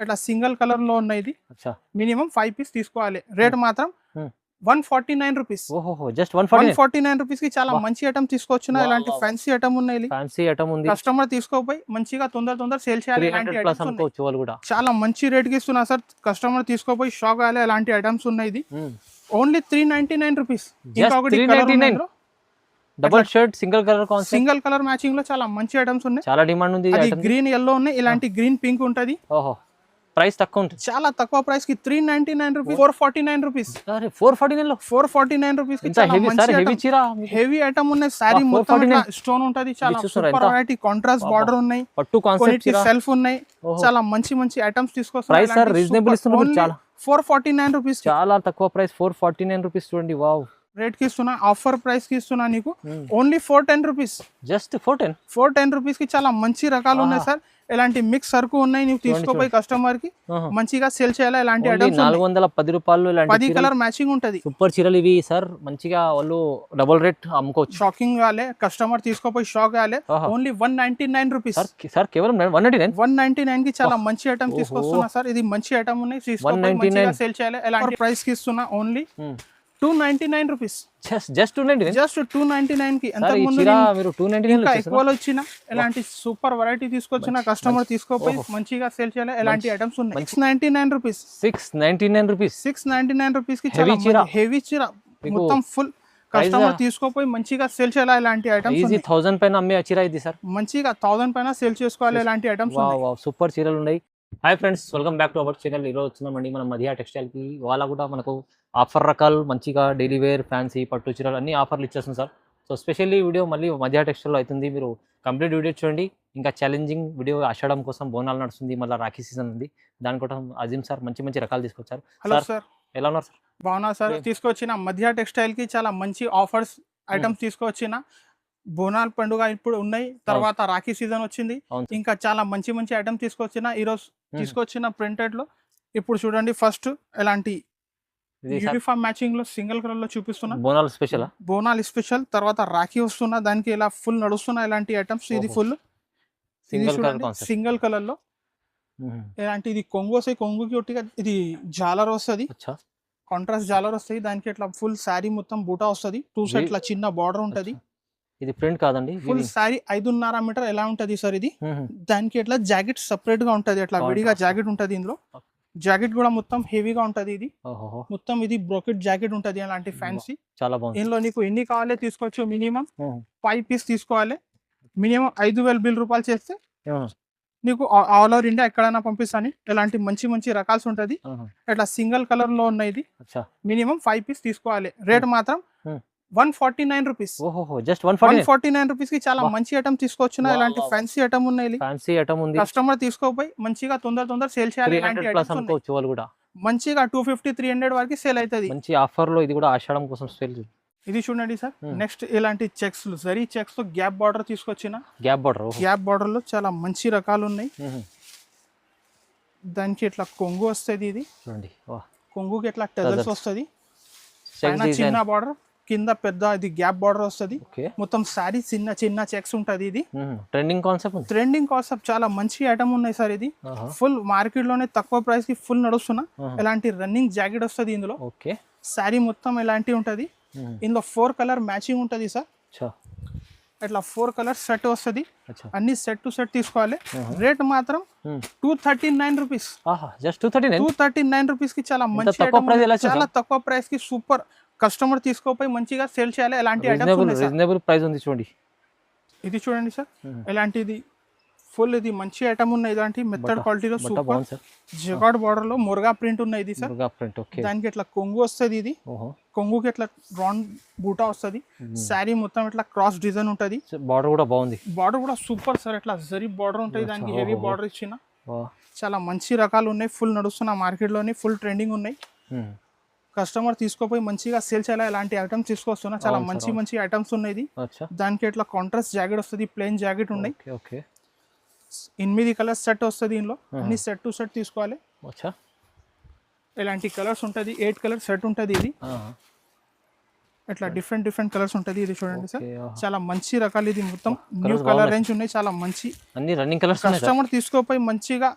ఇట్లా single colour లో ఉన్నాయి ఇది. అచ్చా మినిమం 5 పీస్ తీసుకోవాలి. రేట్ మాత్రం Hmm. 149 రూపీస్. ఓహో జస్ట్ 149 149 రూపీస్ కి చాలా Wow. మంచి ఐటమ్ తీసుకొచ్చిన. Wow, ఇలాంటి wow. ఫ్యాన్సీ ఐటమ్ ఉన్నాయి. ఫ్యాన్సీ ఐటమ్ ఉంది. కస్టమర్ తీసుకోపోయి మంచిగా తొందర సేల్ చేయాలి. ఇలాంటి 300 ప్లస్ ఐటమ్స్ ఉన్నాయి. అనుకోవచ్చు వాళ్ళు కూడా. చాలా మంచి రేట్ కి ఇస్తున్నా సార్. కస్టమర్ తీసుకోపోయి షాక్ అయ్యాలి. ఇలాంటి ఐటమ్స్ ఉన్నాయి ఇది. Only 399 rupees. Just 399. Double shirt single colour concept, single colour matching లో చాలా మంచి ఐటమ్స్ ఉన్నాయి. చాలా డిమాండ్ ఉంది. అది గ్రీన్ ఎల్లో ఉన్నాయి. ఇలాంటి గ్రీన్ పింక్ ఉంటది. ఓహో ప్రైస్ తక్కువ ఉంటుంది. చాలా తక్కువ ప్రైస్ కి 399 రూపీస్. 449 రూపీస్. అరే 449 లో 449 రూపీస్ కి ఇంత చాలా హెవీ సార్, హెవీ మంచి చీర హెవీ ఐటమ్ ఉన్నాయి. సారీ మొత్తం 449 స్టోన్ ఉంటది. చాలా చూస్తున్నారా సూపర్ ఎంత? వెరైటీ కాంట్రాస్ట్ బార్డర్ ఉన్నాయి. పట్టు కాన్సెప్ట్ చీర. సెల్ఫ్ ఉన్నాయి. ఓహో. చాలా మంచి ఐటమ్స్ తీసుకొస్తారు. ప్రైస్ సార్ రీజనబుల్ ఇస్తున్నారు. చాలా 449 రూపీస్. చాలా తక్కువ ప్రైస్ 449 రూపీస్. చూడండి వావ్. రేట్ కి ఇస్తున్నా. ఆఫర్ ప్రైస్ కి ఇస్తున్నా నీకు. Only 410 rupees. జస్ట్ 410. 410 రూపీస్ కి చాలా మంచి రకాలు ఉన్నాయి సార్. ఇలాంటి మిక్స్ సరుకు ఉన్నాయి. నువ్వు తీసుకోపోయి కస్టమర్ కి మంచిగా సేల్ చేయాలి. ఇలాంటి ఐటమ్స్ 410 రూపాయలు. 10 కలర్ మ్యాచింగ్ ఉంటది. సూపర్ చీరలు ఇవి సార్. మంచిగా వాళ్ళు డబుల్ రేట్ అమ్ముకోవచ్చు. షాకింగ్ కాలే, కస్టమర్ తీసుకోపోయి షాక్ కాలే. Only 199 rupees. సార్ కేవలం 199. 199 కి చాలా మంచి ఐటమ్ తీసుకొస్తున్నా సార్. ఇది మంచి ఐటమ్ ఉన్నాయి. తీసుకోపోయి మంచిగా సేల్ చేయాలి. ఇలాంటి ప్రైస్ కి ఇస్తున్నా. Only 299 rupees. జస్ట్ 299. జస్ట్ 299 కి. ఎంత ముందు మీరు 299 ఇంకా ఎక్కువలో వచ్చిన ఇలాంటి సూపర్ వెరైటీ తీసుకొచ్చిన. కస్టమర్ తీసుకోపోయి మంచిగా సేల్ చేయాలి. ఇలాంటి ఐటమ్స్ ఉన్నాయి. 699 రూపీస్. 699 రూపీస్. 699 రూపీస్ కి చాలా హెవీ చీర మొత్తం ఫుల్. కస్టమర్ తీసుకోపోయి మంచిగా సేల్ చేయాలి. ఇలాంటి ఐటమ్స్ ఈజీ 1000 పైన అమ్మే చీర ఇది సార్. మంచిగా 1000 పైన సేల్ చేసుకోవాలి. ఇలాంటి ఐటమ్స్ ఉన్నాయి. సూపర్ చీరలు ఉన్నాయి. Hi friends, welcome back to our channel. ఈరోజు వచ్చినామండి మనం మధ్య టెక్స్టైల్ కి. వాళ్ళ కూడా మనకు ఆఫర్ రకాలు మంచిగా డైలీ వేర్, ఫ్యాన్సీ, పట్టు చీరలు అన్ని ఆఫర్లు ఇచ్చేస్తుంది సార్. సో స్పెషల్లీ వీడియో మళ్ళీ మధ్య టెక్స్టైల్లో అవుతుంది. మీరు కంప్లీట్ వీడియో చూడండి. ఇంకా ఛాలెంజింగ్ వీడియో ఆషాఢం కోసం బోనాలు నడుస్తుంది. మళ్ళీ రాఖీ సీజన్ ఉంది. దానికోసం అజీమ్ సార్ మంచి రకాలు తీసుకొచ్చారు. హలో సార్, ఎలా ఉన్నారు సార్? బాగున్నా సార్. తీసుకొచ్చిన మధ్య టెక్స్టైల్ కి చాలా మంచి ఆఫర్స్ ఐటమ్స్ తీసుకొచ్చిన. బోనాల పండుగ ఇప్పుడు ఉన్నాయి. తర్వాత రాఖీ సీజన్ వచ్చింది. ఇంకా చాలా మంచి ఐటమ్ తీసుకొచ్చిన. ఈరోజు తీసుకొచ్చిన ప్రింటెడ్ లో ఇప్పుడు చూడండి. ఫస్ట్ ఇలాంటి యూనిఫామ్ మ్యాచింగ్ లో సింగిల్ కలర్ లో చూపిస్తున్నా. బోనాలు స్పెషల్. బోనాలు స్పెషల్. తర్వాత రాఖీ వస్తున్నా. దానికి ఇలా ఫుల్ నడుస్తున్నా ఇలాంటి ఐటమ్స్. ఇది ఫుల్ సింగిల్ కలర్ లో ఇలాంటి. ఇది కొంగు వస్తాయి. కొంగుకి ఒట్టిగా ఇది జాలర్ వస్తుంది. కాంట్రాస్ట్ జాలర్ వస్తాయి. దానికి ఇట్లా ఫుల్ శారీ మొత్తం బూటా వస్తుంది. 2 సైడ్ ఇట్లా చిన్న బార్డర్ ఉంటది. ఇది ప్రింట్ కాదండి. ఫుల్ శారీ 5.5 మీటర్ ఎలా ఉంటది సార్ ఇది. దానికి ఇట్లా జాకెట్ సెపరేట్ గా ఉంటది. అట్లా విడిగా జాకెట్ ఉంటది. ఇందులో జాకెట్ కూడా మొత్తం హెవీగా ఉంటది. ఇది మొత్తం ఇది బ్రోకెట్ జాకెట్ ఉంటది. అలాంటి ఫ్యాన్సీ చాలా బాగుంది. ఇందులో నీకు ఎన్ని కావాలో తీసుకోవచ్చు. మినిమం 5 పీస్ తీసుకోవాలి. మినిమం 5,000 బిల్ రూపాయలు చేస్తే నీకు ఆల్ ఓవర్ ఇండియా ఎక్కడైనా పంపిస్తాను. ఇలాంటి మంచి రకాల్స్ ఉంటది. ఇట్లా సింగిల్ కలర్ లో ఉన్నాయి. ఇది మినిమం 5 పీస్ తీసుకోవాలి. రేట్ మాత్రం 149 రూపీస్. జస్ట్ 149 రూపీస్ కి చాలా మంచి ఐటమ్ తీసుకొచ్చిన. ఇలాంటి ఫ్యాన్సీ ఐటమ్ ఉన్నాయి. ఫ్యాన్సీ ఐటమ్ ఉంది. కస్టమర్ తీసుకోపోయి మంచిగా తొందర సేల్ చేయాలి. ఇలాంటి ఐటమ్స్ అనుకోవచ్చు వాళ్ళు కూడా. మంచిగా 250-300 వరకు సేల్ అవుతుంది. మంచి ఆఫర్ లో ఇది కూడా ఆషాఢం కోసం సేల్. ఇది చూడండి సార్. నెక్స్ట్ ఇలాంటి చెక్స్, జరీ చెక్స్ తో గ్యాప్ బార్డర్ తీసుకొచ్చిన. గ్యాప్ బార్డర్ లో చాలా మంచి రకాలు ఉన్నాయి. దానికి ఇట్లా కొంగు వస్తుంది. ఇది చూడండి. కొంగుకి ఇట్లా టెజల్స్ వస్తుంది. చిన్న బార్డర్, కింద పెద్ద ఇది గ్యాప్ బార్డర్ వస్తుంది. మొత్తం సారీ చిన్న చెక్స్ ఉంటది. ఇది ట్రెండింగ్ కాన్సెప్ట్ చాలా మంచి ఐటమ్ ఉన్నాయి సార్. ఇది ఫుల్ మార్కెట్ లోనే తక్కువ ప్రైస్ కి ఫుల్ నడుస్తున్నా. ఇలాంటి రన్నింగ్ జాకెట్ వస్తుంది. ఇందులో సారీ మొత్తం ఇలాంటి ఉంటది. ఇందులో 4 కలర్ మ్యాచింగ్ ఉంటది సార్. ఇట్లా 4 కలర్ సెట్ వస్తుంది. అన్ని సెట్ టు సెట్ తీసుకోవాలి. రేట్ మాత్రం 239 రూపీస్. జస్ట్ 239 రూపీస్ కి చాలా మంచి చాలా తక్కువ ప్రైస్ కి సూపర్. కస్టమర్ తీసుకోపోయి మంచిగా సేల్ చేయాలి. ఎలాంటి రీజనబుల్ ప్రైస్ ఉంది. చూడండి ఇది చూడండి సార్. ఎలాంటిది ఫుల్ ఇది మంచి ఐటమ్ ఉన్నాయి. ఇలాంటి మెథడ్ క్వాలిటీలో సూపర్ జగాడ్ బార్డర్ లో మురుగా ప్రింట్ ఉన్నాయి. ఇది సార్ దానికి ఇట్లా కొంగు వస్తుంది. ఇది కొంగుకి ఇట్లా రౌండ్ బూటా వస్తుంది. శారీ మొత్తం ఇట్లా క్రాస్ డిజైన్ ఉంటది. బార్డర్ కూడా బాగుంది. బార్డర్ కూడా సూపర్ సార్. ఇట్లా జరీ బార్డర్ ఉంటుంది. దానికి హెవీ బార్డర్ ఇచ్చిన. చాలా మంచి రకాలు ఉన్నాయి. ఫుల్ నడుస్తున్న మార్కెట్ లోని ఫుల్ ట్రెండింగ్ ఉన్నాయి. కస్టమర్ తీసుకోపోయి మంచిగా సేల్ చేయాలి. ఇలాంటి ఐటమ్స్ తీసుకొస్తున్నా. చాలా మంచి ఐటమ్స్ ఉన్నాయి. దానికి ఇట్లా కాంట్రాస్ట్ జాకెట్ వస్తుంది. ప్లెయిన్ జాకెట్ ఉన్నాయి. 8 కలర్స్ సెట్ వస్తుంది. ఇందులో అన్ని సెట్ టు సెట్ తీసుకోవాలి. ఇలాంటి కలర్స్ ఉంటుంది. 8 కలర్ సెట్ ఉంటుంది. ఇది ఇట్లా డిఫరెంట్ కలర్స్ ఉంటుంది. ఇది చూడండి సార్. చాలా మంచి రకాలు. ఇది మొత్తం న్యూ కలర్ రేంజ్ ఉన్నాయి. చాలా మంచి అన్ని రన్నింగ్ కలర్స్. కస్టమర్ తీసుకోపోయి మంచిగా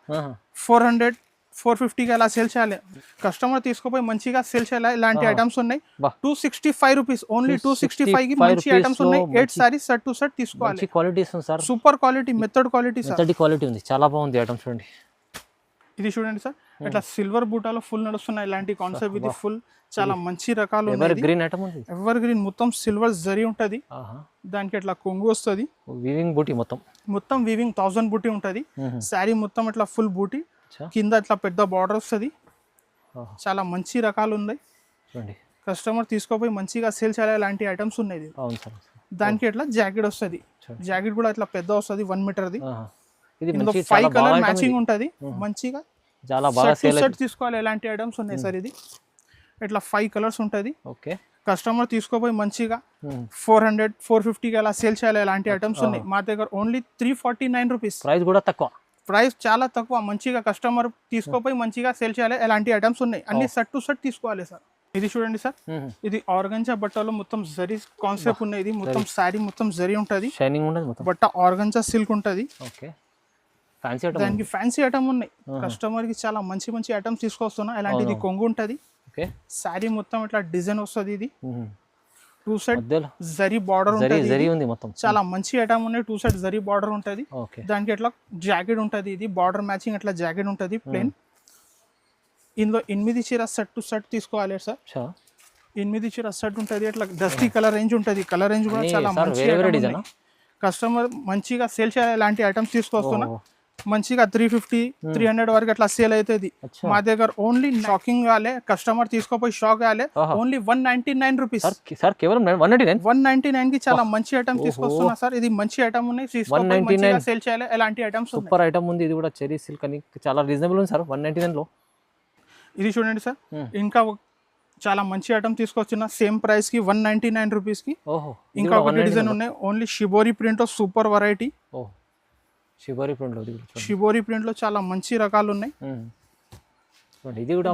400 450కి అలా సేల్ చేయాలి. కస్టమర్ తీసుకుపోయి మంచిగా సేల్ చేయాలి. ఇలాంటి ఐటమ్స్ ఉన్నాయి. బా. 265 రూపీస్, ఓన్లీ 265 కి మంచి ఐటమ్స్ ఉన్నాయి. 8 సారీస్ సెట్ టు సెట్ తీసుకోవాలి. మంచి క్వాలిటీ ఇస్తుంది sir. Super quality, method quality sir. Method quality ఉంది, చాలా బాగుంది ఐటమ్ చూడండి. ఇది చూడండి సార్, ఇట్లా సిల్వర్ బూటాలో ఫుల్ నడుస్తున్నాయి ఇలాంటి కాన్సెప్ట్. ఇది ఫుల్ చాలా మంచి రకాలు ఎవర్ గ్రీన్ ఐటమ్ ఉంది. ఎవర్ గ్రీన్ మొత్తం సిల్వర్ జరీ ఉంటది. దానికి ఇట్లా కొంగు వస్తుంది, వీవింగ్ బూటీ మొత్తం వీవింగ్ 1000 బూటీ ఉంటది. శారీ మొత్తం ఇట్లా ఫుల్ బూటీ, కింద ఇట్లా పెద్ద బార్డర్ వస్తుంది. చాలా మంచి రకాలు ఉన్నాయి. చూడండి, కస్టమర్ తీసుకోపోయి మంచిగా సేల్ చేయాలి. ఇలాంటి ఐటమ్స్ ఉన్నాయి. దానికి ఇట్లా జాకెట్ వస్తుంది. జాకెట్ కూడా ఇట్లా పెద్ద వస్తుంది, 1 మీటర్ది. ఇందులో 5 కలర్ మ్యాచింగ్ ఉంటది. మంచిగా చాలా బాగా సెట్ తీసుకోవాలి. ఎలాంటి ఐటమ్స్ ఉన్నాయి సార్. ఇది ఇట్లా 5 కలర్స్ ఉంటది. ఓకే, కస్టమర్ తీసుకోపోయి మంచిగా 400 450కి అలా సేల్ చేయాలి. ఎలాంటి ఐటమ్స్ ఉన్నాయి మా దగ్గర. Only 349 rupees. ప్రైస్ కూడా తక్కువ, ప్రైస్ చాలా తక్కువ. మంచిగా కస్టమర్ తీసుకోపోయి మంచిగా సేల్ చేయాలి. ఎలాంటి ఐటమ్స్ ఉన్నాయి అన్ని సెట్ టు సెట్ తీసుకోవాలి సార్. ఇది చూడండి సార్, ఇది ఆర్గంజా బట్టలో మొత్తం జరీ కాన్సెప్ట్ ఉన్నాయి. ఇది మొత్తం శారీ మొత్తం జరీ ఉంటది, షైనింగ్ ఉంటది. బట్ట ఆర్గంజా సిల్క్ ఉంటది. ఓకే, ఫ్యాన్సీ ఐటమ్, దానికి ఫ్యాన్సీ ఐటమ్ ఉన్నాయి. కస్టమర్ కి చాలా మంచి మంచి ఐటమ్స్ తీసుకొస్తున్నా. ఇలాంటిది కొంగు ఉంటది. ఓకే, శారీ మొత్తం ఇట్లా డిజైన్ వస్తుంది. ఇది 2 సెట్ జరీ బార్డర్ ఉంటది. మొత్తం చాలా మంచి ఐటమ్ ఉన్నాయి. 2 సెట్ జరీ బార్డర్ ఉంటది. దానికి ఇట్లా జాకెట్ ఉంటది. ఇది బార్డర్ మ్యాచింగ్ ఇట్లా జాకెట్ ఉంటది ప్లెయిన్. ఇందులో 8 చీర సెట్ టు సెట్ తీసుకోవాలి సార్. 8 చీర సెట్ ఉంటది. ఇట్లా డస్టీ కలర్ రేంజ్ ఉంటది. కలర్ రేంజ్ కూడా చాలా మంచి. కస్టమర్ మంచిగా సేల్ చేయాలి. ఇలాంటి ఐటమ్స్ తీసుకొస్తున్నా. మంచిగా 350 300 వరకు అట్లా సేల్ అవుతుంది మా దగ్గర. ఓన్లీ షాకింగ్ కాలే, కస్టమర్ తీసుకోపోయి షాక్ కాలే. ఓన్లీ 199 రూపీస్ సార్, కేవలం 199 కి చాలా మంచి ఐటమ్ తీసుకొస్తున్నా సార్. ఇది మంచి ఐటమ్ ఉన్నాయి, తీసుకొని సేల్ చేయాలి. ఎలాంటి ఐటమ్స్ సూపర్ ఐటమ్ ఉంది. ఇది కూడా చెరీ సిల్క్ అని చాలా రీజనబుల్ ఉంది సార్, 199 లో. ఇది చూడండి సార్, ఇంకా చాలా మంచి ఐటమ్ తీసుకొచ్చిన సేమ్ ప్రైస్ కి 199 రూపీస్ కి. ఇంకా ఒకటి డిజైన్ ఉన్నాయి. Only shibori print super variety. Shibori print లో చాలా మంచి రకాలు ఉన్నాయి. ఇది కూడా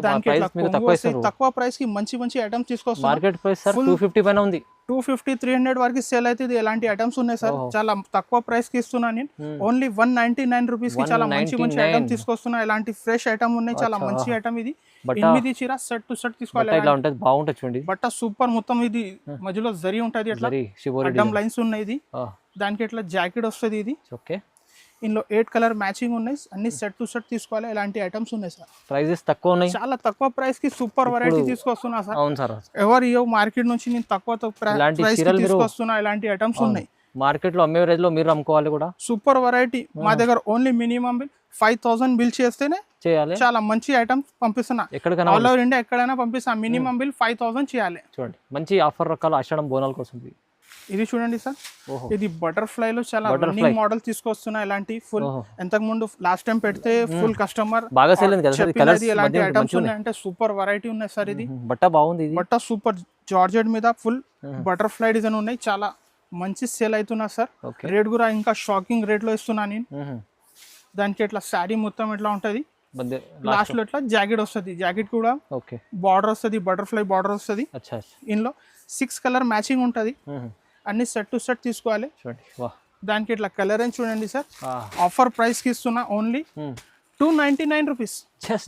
తక్కువ ప్రైస్ కి మంచి మంచి ఐటమ్స్ తీసుకొస్తాం. మార్కెట్ ప్రైస్ సార్ 250 పైన ఉంది. 250 300 వరకు సేల్ అవుతుంది. ఎలాంటి ఐటమ్స్ ఉన్నాయి సార్. చాలా తక్కువ ప్రైస్ కి ఇస్తున్నా నేను. ఓన్లీ 199 రూపీస్ కి చాలా మంచి మంచి ఐటమ్ తీసుకొస్తున్నా. ఇలాంటి ఫ్రెష్ ఐటమ్ ఉన్నాయి. చాలా మంచి ఐటమ్ ఇది. 8 చీర సెట్ టు సెట్ తీసుకోవాలి. ఇలా ఉంటది, బాగుంటది చూడండి. బట్ట సూపర్ మొత్తం. ఇది మధ్యలో జరీ ఉంటది, అట్లా అడ్డం లైన్స్ ఉన్నాయి. ఇది దానికి ఇట్లా జాకెట్ వస్తుంది. ఇది ఓకే. ఇందులో 8 కలర్ మ్యాచింగ్ ఉన్నాయి. అన్ని సెట్ టు సెట్ తీసుకోవాలి. ఇలాంటి ఐటమ్స్ ఉన్నాయి సార్. ప్రైజెస్ తక్కువ ఉన్నాయి, చాలా తక్కువ ప్రైస్ కి సూపర్ వెరైటీ తీసుకొస్తున్నా సార్. అవును సార్, ఎవరు ఇవ్వ మార్కెట్ నుంచి నేను తక్కువ ప్రైస్ కి తీసుకొస్తున్నా. ఇలాంటి ఐటమ్స్ ఉన్నాయి. మార్కెట్ లో అమ్మే రేట్ లో మీరు అమ్ముకోవాలి కూడా. సూపర్ వెరైటీ మా దగ్గర. ఓన్లీ మినిమం బిల్ 5000 బిల్ చేస్తేనే చేయాలి. చాలా మంచి ఐటమ్స్ పంపిస్తున్నా. ఎక్కడికైనా ఆల్ ఓవర్ ఇండియా ఎక్కడైనా పంపిస్తున్నా. మినిమం బిల్ 5000 చేయాలి. చూడండి, మంచి ఆఫర్ రకాల ఆషాఢం బోనాల కోసం. ఇది చూడండి సార్, ఇది బటర్ఫ్లై లో చాలా రన్నింగ్ మోడల్ తీసుకొస్తున్నా. ఇలాంటి ఫుల్ ఎంతకు ముందు లాస్ట్ టైం పెడితే ఫుల్ కస్టమర్ బాగా సేల్ అయింది కదా. ఇలాంటి ఐటమ్స్ ఉన్నాయంటే సూపర్ వెరైటీ ఉన్నాయి సార్. ఇది బట్ట బాగుంది. బట్ట సూపర్ జార్జెట్ మీద ఫుల్ బటర్ఫ్లై డిజైన్ ఉన్నాయి. చాలా మంచి సేల్ అవుతున్నా సార్. రేట్ కూడా ఇంకా షాకింగ్ రేట్ లో ఇస్తున్నా నేను. దానికి ఇట్లా శారీ మొత్తం ఎట్లా ఉంటది, లాస్ట్ లో ఇట్లా జాకెట్ వస్తుంది. జాకెట్ కూడా బార్డర్ వస్తుంది, బటర్ఫ్లై బార్డర్ వస్తుంది. ఇందులో 6 కలర్ మ్యాచింగ్ ఉంటది. అన్ని సెట్ టు సెట్ తీసుకోవాలి. దానికి ఇట్లా కలర్ అని చూడండి సార్. ఆఫర్ ప్రైస్ కి ఇస్తున్నా. Only 299 rupees.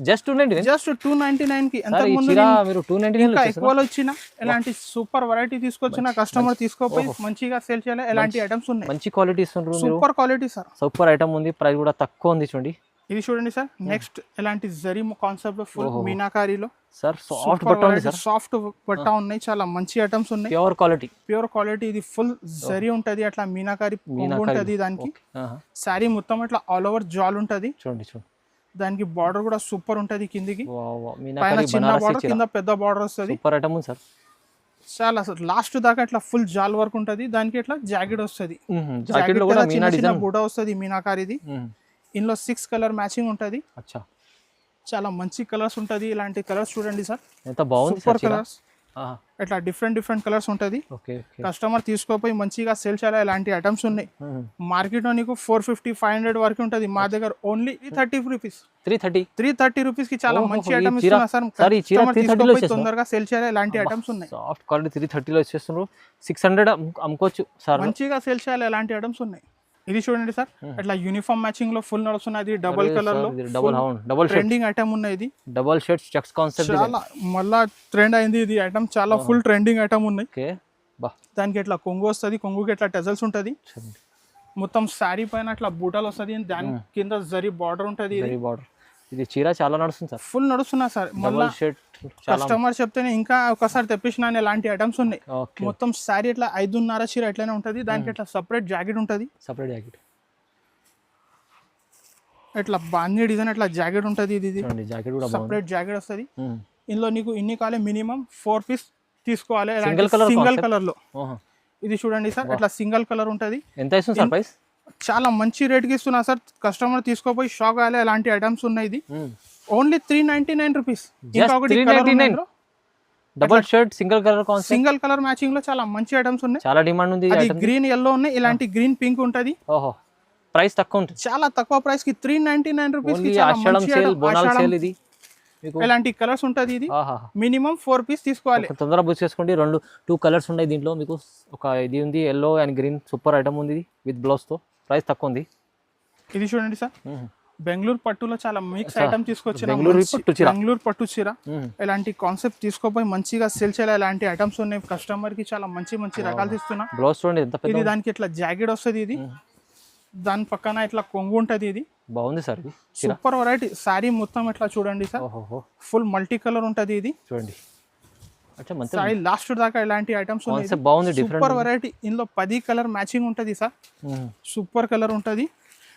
జస్ట్ 299 కి. ఇంకా ఎక్కువలో వచ్చిన ఇలాంటి సూపర్ వెరైటీ తీసుకొచ్చిన. కస్టమర్ తీసుకోపోయి మంచిగా సేల్ చేయాలి. ఎలాంటి ఐటమ్స్ ఉన్నాయి. మంచి క్వాలిటీ ఇస్తున్నారు. Super quality sir. Super item ఉంది. ప్రైస్ కూడా తక్కువ ఉంది చూడండి. ఇది చూడండి సార్. నెక్స్ట్ ఇలాంటి జరీ కాన్సెప్ట్ లో ఫుల్ మీనాకారీలో సార్ సాఫ్ట్ బట్ట ఉంది సార్. సాఫ్ట్ బట్ట ఉన్నాయి. చాలా మంచి ఐటమ్స్ ఉన్నాయి. Pure quality. ఇది ఫుల్ జరీ ఉంటది, అట్లా మీనాకారి ఉంటది. దానికి శారీ మొత్తం ఇట్లా ఆల్ ఓవర్ జాల్ ఉంటది. చూడండి చూడండి. దానికి బార్డర్ కూడా సూపర్ ఉంటది. కిందికి పైన చిన్న బార్డర్, కింద పెద్ద బార్డర్ వస్తుంది. Super item sir. చాలా లాస్ట్ దాకా ఇట్లా ఫుల్ జాల్ వర్క్ ఉంటది. దానికి ఇట్లా జాకెట్ వస్తుంది. చిన్న బూట వస్తుంది మీనాకారిది. ఇందులో 6 కలర్ మ్యాచింగ్ ఉంటది. చాలా మంచి కలర్స్ ఉంటది. ఇలాంటి కలర్స్ చూడండి సార్, ఎంత బాగుంది. Super colours. ఇట్లా డిఫరెంట్ కలర్స్ ఉంటది. కస్టమర్ తీసుకోపోయి మంచిగా సేల్ చేయాలి. ఇలాంటి ఐటమ్స్ ఉన్నాయి. మార్కెట్ లో నీకు 450 500 వరకు ఉంటది. మా దగ్గర ఓన్లీ 330 రూపీస్. 330 రూపీస్ కి చాలా మంచి ఐటమ్ ఇస్తున్నా సార్. తొందరగా సేల్ చేయాలి. ఇలాంటి ఐటమ్స్ ఉన్నాయి. సాఫ్ట్ క్వాలిటీ 330 లో ఇచ్చేస్తున్నారు. 600 అమ్ముకోవచ్చు సార్. మంచిగా సేల్ చేయాలి. ఇలాంటి ఐటమ్స్ ఉన్నాయి. ఇది చూడండి సార్, ఇట్లా యూనిఫామ్ మ్యాచింగ్ లో ఫుల్ నడుస్తున్నది, డబుల్ కలర్ లో డబుల్ ట్రెండింగ్ ఐటమ్ ఉన్నాయి. ఇది డబుల్ షర్ట్స్ చెక్స్ కాన్సెప్ట్ చాలా మళ్ళా ట్రెండ్ అయింది ఇది ఐటమ్, చాలా ఫుల్ ట్రెండింగ్ ఐటమ్ ఉన్నాయి. ఓకే బా, దానికి ఇట్లా కొంగు వస్తుంది, కొంగుకి ఇట్లా టెజల్స్ ఉంటది, మొత్తం శారీ పైన అట్లా బూటాలు వస్తుంది, దాని కింద జరీ బార్డర్ ఉంటది. జరీ బార్డర్, ఇది చీర చాలా నడుస్తుంది సార్, ఫుల్ నడుస్తున్నా సార్. మళ్ళీ కస్టమర్ చెప్తేనే ఇంకా ఒకసారి తెప్పించిన ఇలాంటి ఐటమ్స్ ఉన్నాయి. మొత్తం శారీ ఇట్లా 5.5 చీర ఇట్లానే ఉంటది, దానికి ఇట్లా సపరేట్ జాకెట్ ఉంటది, సపరేట్ జాకెట్ ఇట్లా బాందీ డిజైన్ ఇట్లా జాకెట్ ఉంటది. ఇది జాకెట్ కూడా సపరేట్ జాకెట్ వస్తుంది. ఇందులో నీకు ఇన్ని కాలే మినిమం 4 పీస్ తీసుకోవాలి, సింగిల్ కలర్ లో. ఇది చూడండి సార్, ఇట్లా సింగిల్ కలర్ ఉంటది. ఎంత ఇస్తుంది సార్ ప్రైస్? చాలా మంచి రేట్ కి ఇస్తున్నా సార్, కస్టమర్ తీసుకోపోయి షాక్ అయ్యే ఇలాంటి ఐటమ్స్ ఉన్నాయి. ఇది only 399 rupees. Double shirt single colour concept, single colour matching లో చాలా మంచి ఐటమ్స్ ఉన్నాయి. చాలా డిమాండ్ ఉంది. అది గ్రీన్ ఎల్లో ఉన్నాయి, ఇలాంటి గ్రీన్ పింక్ ఉంటది. ఓహో, ప్రైస్ తక్కువ ఉంటుంది, చాలా తక్కువ ప్రైస్ కి 399 రూపీస్ కి ఇది ఇలాంటి కలర్స్ ఉంటది. ఇది మినిమం 4 పీస్ తీసుకోవాలి. తొందరగా బుక్ చేసుకోండి. 2 కలర్స్ ఉన్నాయి దీంట్లో. మీకు ఒక ఇది ఉంది yellow and green, super item ఉంది విత్ బ్లౌజ్ తో, ప్రైస్ తక్కువ ఉంది. ఇది చూడండి సార్, బెంగళూరు పట్టులో చాలా మిక్స్ ఐటమ్ తీసుకొచ్చిన బెంగళూరు పట్టు చీర. ఇలాంటి కాన్సెప్ట్ తీసుకోపోయి మంచిగా సేల్ చేయాలి. ఇలాంటి ఐటమ్స్ ఉన్నాయి, కస్టమర్ కి చాలా మంచి మంచి రకాలు తీస్తున్నా. బ్లౌజ్ చూడండి ఎంత పెద్ద, ఇది దానికి ఇట్లా జాకెట్ వస్తుంది. ఇది దాని పక్కన ఇట్లా కొంగు ఉంటది. ఇది బాగుంది సార్, సూపర్ వెరైటీ. సారీ మొత్తం ఇట్లా చూడండి సార్, ఫుల్ మల్టీ కలర్ ఉంటది. ఇది చూడండి, సారీ లాస్ట్ దాకా ఇలాంటి ఐటమ్స్ ఉన్నాయి. Super variety. ఇందులో 10 కలర్ మ్యాచింగ్ ఉంటది సార్, సూపర్ కలర్ ఉంటది.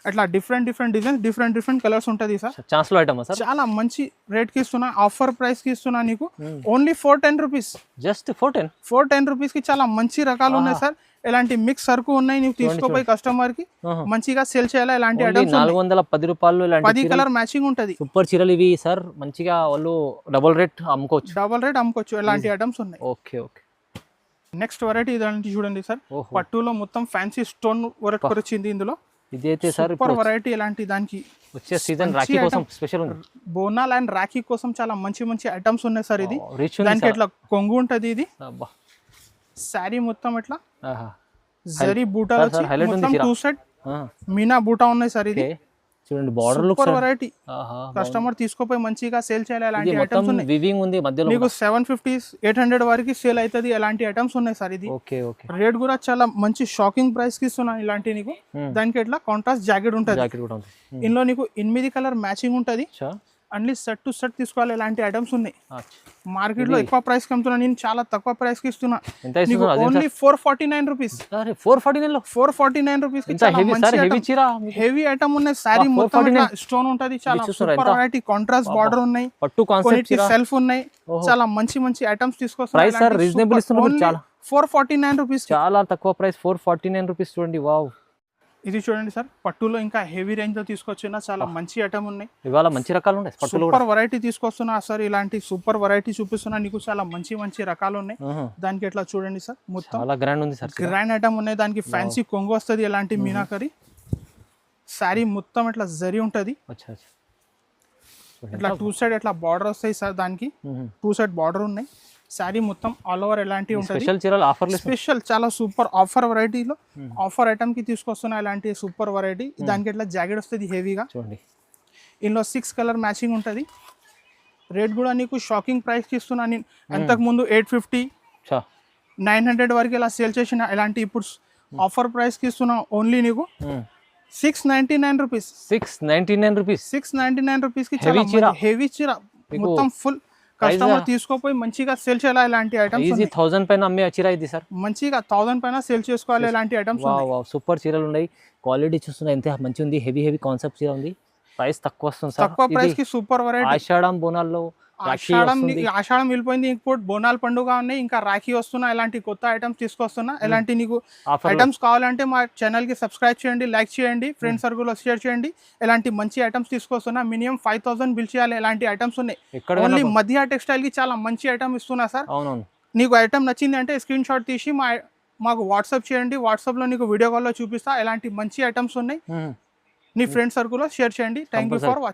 అట్లా డిఫరెంట్ డిజైన్స్, డిఫరెంట్ కలర్స్ ఉంటది సార్. ఛాన్స్ లో ఐటమ్ సార్, చాలా మంచి రేట్ కి ఇస్తున్నా, ఆఫర్ ప్రైస్ కి ఇస్తున్నా నీకు. ఓన్లీ 410 రూపీస్, జస్ట్ 410 రూపీస్ కి చాలా మంచి రకాలు ఉన్నాయి సార్. ఇలాంటి మిక్స్ సరుకు ఉన్నాయి, నీకు తీసుకోపోయి కస్టమర్ కి మంచిగా సేల్ చేయాలి. ఇలాంటి ఐటమ్స్ 410 రూపాయలు, 10 కలర్ మ్యాచింగ్ ఉంటది. సూపర్ చీరలు ఇవి సార్, మంచిగా వాళ్ళు డబుల్ రేట్ అమ్ముకోవచ్చు. ఇలాంటి ఐటమ్స్ ఉన్నాయి. ఓకే. నెక్స్ట్ వెరైటీ ఇలాంటి చూడండి సార్, పట్టులో మొత్తం ఫ్యాన్సీ స్టోన్ వర్క్ వచ్చింది. ఇందులో ఇదైతే సార్ సూపర్ వెరైటీ. ఇలాంటి దానికి వచ్చే సీజన్ రాఖీ కోసం స్పెషల్ ఉంది, బోనాల్ అండ్ రాఖీ కోసం చాలా మంచి ఐటమ్స్ ఉన్నాయి సార్. ఇది దానికి ఇట్లా కొంగు ఉంటది. ఇది శారీ మొత్తం ఇట్లా జరీ బూటాలు వచ్చి మొత్తం 2 సెట్ మీనా బూటా ఉన్నాయి సార్. ఇది చూడండి, బార్డర్ సూపర్ వెరైటీ. కస్టమర్ తీసుకోపోయి మంచిగా సేల్ చేయాలి. అలాంటి ఐటమ్స్ ఉన్నాయి. వివింగ్ ఉంది మధ్యలో, మీకు 750-800 వరకు సేల్ అవుతుంది. అలాంటి ఐటమ్స్ ఉన్నాయి సార్. ఇది రేట్ కూడా చాలా మంచి షాకింగ్ ప్రైస్ కి ఇస్తున్నాను. ఇలాంటి నీకు దానికి ఇట్లా కాంట్రాస్ట్ జాకెట్ ఉంటుంది. ఇందులో నీకు 8 కలర్ మ్యాచింగ్ ఉంటది. అన్ని సెట్ టు సెట్ తీసుకోవాలి. ఇలాంటి ఐటమ్స్ ఉన్నాయి. మార్కెట్ లో ఎక్కువ ప్రైస్ కి అమ్ముతున్నా, నేను చాలా తక్కువ ప్రైస్ కి ఇస్తున్నా. Only 449 rupees. 449 rupees heavy item ఉన్నాయి. సారీ మొత్తం స్టోన్ ఉంటది. చాలా సూపర్ వెరైటీ, కాంట్రాస్ట్ బార్డర్ ఉన్నాయి, సెల్ఫ్ ఉన్నాయి. చాలా మంచి ఐటమ్స్ తీసుకొస్తున్నా. 449 రూపీస్, చాలా తక్కువ ప్రైస్. 449 రూపీస్ చూడండి. వావ్, ఇది చూడండి సార్, పట్టులో ఇంకా హెవీ రేంజ్ లో తీసుకొచ్చినా చాలా మంచి ఐటమ్ ఉన్నాయి. ఇవాళ మంచి రకాలు ఉన్నాయి. సూపర్ వెరైటీ తీసుకొస్తున్నా సార్. ఇలాంటి సూపర్ వెరైటీ చూపిస్తున్నా నీకు. చాలా మంచి రకాలు ఉన్నాయి. దానికి ఎట్లా చూడండి సార్, మొత్తం చాలా గ్రాండ్ ఉంది సార్, గ్రాండ్ ఐటమ్ ఉన్నాయి. దానికి ఫ్యాన్సీ కొంగు వస్తుంది. ఎలాంటి మీనాకరి శారీ మొత్తం ఇట్లా జరీ ఉంటది. ఇట్లా 2 సైడ్ ఇట్లా బార్డర్ వస్తాయి సార్. దానికి 2 సైడ్ బార్డర్ ఉన్నాయి. శారీ మొత్తం ఆల్ ఓవర్ ఎలాంటి ఉంటుంది. స్పెషల్ చాలా సూపర్ ఆఫర్ వెరైటీలో ఆఫర్ ఐటమ్ కి తీసుకొస్తున్నా. ఇలాంటి సూపర్ వెరైటీ. దానికి ఇట్లా జాకెట్ వస్తుంది హెవీగా. ఇందులో 6 కలర్ మ్యాచింగ్ ఉంటుంది. రేట్ కూడా నీకు షాకింగ్ ప్రైస్ కి ఇస్తున్నా. నేను అంతకు ముందు 850-900 వరకు ఇలా సేల్ చేసిన. ఇలాంటి ఇప్పుడు ఆఫర్ ప్రైస్ కి ఇస్తున్నా. ఓన్లీ నీకు 699 రూపీస్. 699 రూపీస్ కి హెవీ చీర మొత్తం ఫుల్. కస్టమర్ తీసుకోపోయి మంచిగా సేల్ చేయాలి. ఇలాంటి ఐటమ్స్ 1000 పైన అమ్మే చీర ఇది సార్. మంచిగా 1000 పైన సేల్ చేసుకోవాలి. ఇలాంటి ఐటమ్స్ సూపర్ చీరలు ఉన్నాయి. క్వాలిటీ చూస్తున్నా ఎంత మంచి ఉంది. హెవీ కాన్సెప్ట్ చీర ఉంది. ప్రైస్ తక్కువ వస్తుంది సార్. తక్కువ ప్రైస్ కి సూపర్ వెరైటీ. ఆషాఢం బోనాల్లో ఆషాఢం వెళ్ళిపోయింది. ఇప్పుడు బోనాల్ పండుగ ఉన్నాయి. ఇంకా రాఖీ వస్తున్నా. ఇలాంటి కొత్త ఐటమ్స్ తీసుకొస్తున్నా. ఇలాంటి నీకు ఐటమ్స్ కావాలంటే మా ఛానల్ కి సబ్స్క్రైబ్ చేయండి, లైక్ చేయండి, ఫ్రెండ్స్ సర్కిల్ లో షేర్ చేయండి. ఇలాంటి మంచి ఐటమ్స్ తీసుకొస్తున్నా. మినిమం 5000 బిల్ చేయాలి. ఇలాంటి ఐటమ్స్ ఉన్నాయి. ఓన్లీ మధ్య టెక్స్టైల్ కి చాలా మంచి ఐటమ్ ఇస్తున్నా సార్. నీకు ఐటమ్ నచ్చింది అంటే స్క్రీన్ షాట్ తీసి మాకు వాట్సాప్ చేయండి. వాట్సాప్ లో నీకు వీడియో కాల్ లో చూపిస్తా. ఇలాంటి మంచి ఐటమ్స్ ఉన్నాయి. నీ ఫ్రెండ్స్ సర్కిల్ లో షేర్ చేయండి. Thank you for watching.